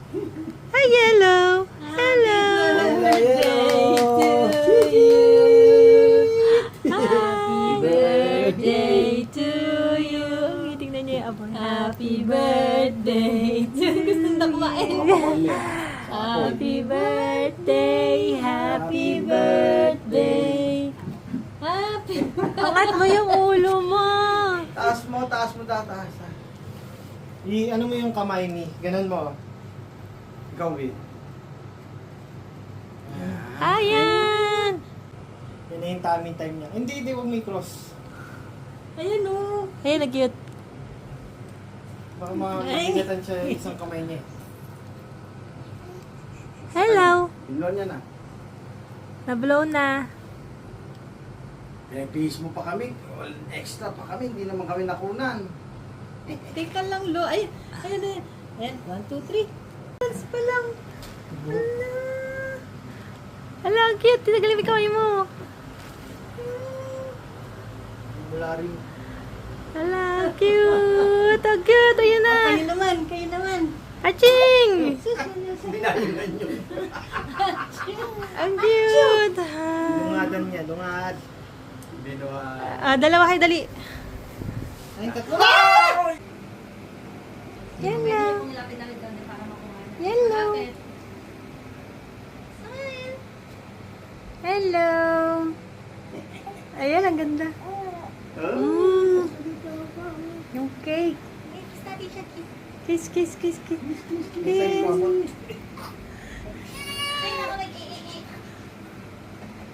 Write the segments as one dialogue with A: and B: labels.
A: Hi, Yellow. Hello. Happy birthday to you. Tingnan niyo yung abang.
B: Happy birthday to you. Gusto na kumain.
A: Happy birthday. Happy birthday.
B: Happy
A: Angat mo yung ulo mo.
C: Taas mo, taas. Ano mo yung kamay ni? Ganun mo. Gawin.
A: Ayan.
C: Yan na yung tummy time niya. Hindi, huwag may cross.
B: Ayan o.
A: Hey, nag-cute.
C: Baka mabigatan siya yung isang kamay niya.
A: Hello.
C: Pinlon niya na.
A: Na-blow na.
C: Pinag-bihis mo pa kami. Extra pa kami. Hindi naman kami nakunan.
B: Teka lang, lo. Ay, ayan na. Ayan, 1, 2, 3. Dance pa lang.
A: Hala, ang cute. Tinagalimi kamay mo.
C: Wala rin.
A: Hala, cute. Ang cute. Ayan na.
B: Kayo naman.
A: Aching!
C: Hindi natin yun.
A: Ang cute.
C: Lungadan niya. Lungad. Binuhat.
A: Dalawa kayo, dali.
C: Ay, tatlo.
A: Yan na. Hello. Hello. Ayan, ang ganda. Yung cake. Kiss, kiss, kiss, kiss. Kiss.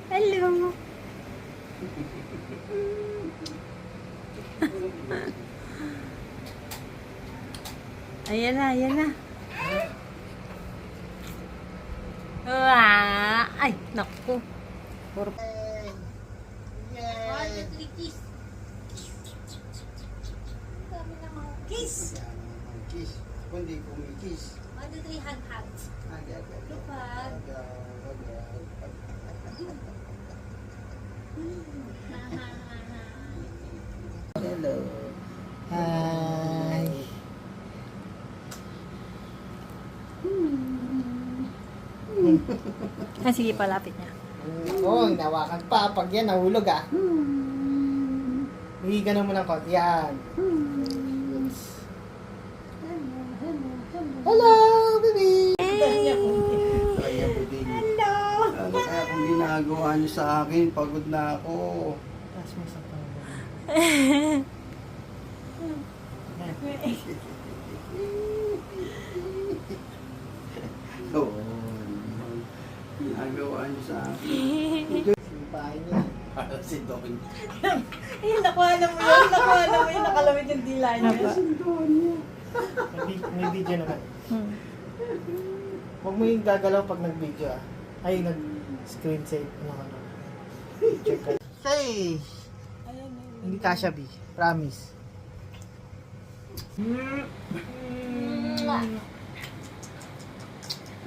A: Hello. Ayan na, ayan na. Ay, naku. Puro.
B: 1, 2, 3, kiss. Kiss.
C: Kiss. Kundi kumikis.
B: 1, 2, 3, hug, hug. Lupag.
C: Hello. Hi.
A: Sige, palapit niya.
C: Oo, nawakan pa. Pag yan, nahulog ah. Higa na mo ng konti. Yan. Hello, baby! Kaya buding.
B: Hello.
C: Kaya kung ginagawa niyo sa akin, pagod na ako. Taas mo sa pangalaman. Oo. Ginagawa niyo sa akin. Simpahin niya. Para si Don.
B: Ayun, nakuha na mo yun. Nakalamit yung dila niya.
C: Si Don niya. May video naman. Huwag mo yung gagalaw pag nag-video ah. Ay, nag-screen save. Ano. Check ka. Say! Hindi kasha, B. Promise.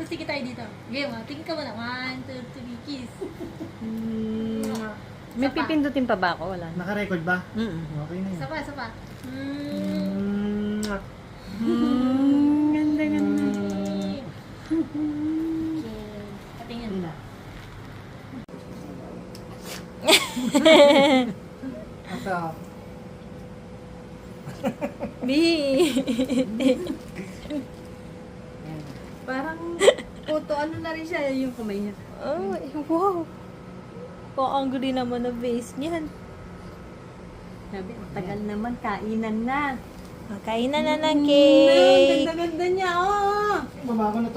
B: Sige tayo dito. Game, tingin ka muna. 1, 2, 3, kiss.
A: May pipindutin pa ba ako? Wala.
C: Naka-record ba? Okay na yun.
B: Sapa.
A: Ganda, ganda.
B: Okay. Patingin na.
C: Asa?
B: Parang photo, ano na rin siya yung kamay niya.
A: Oh, wow. Paanggo din naman na face niyan.
B: Sabi, tagal naman, kainan na.
A: Kainan na ng cake.
B: Ang ganda-ganda niya, oh!
C: Mabago na to.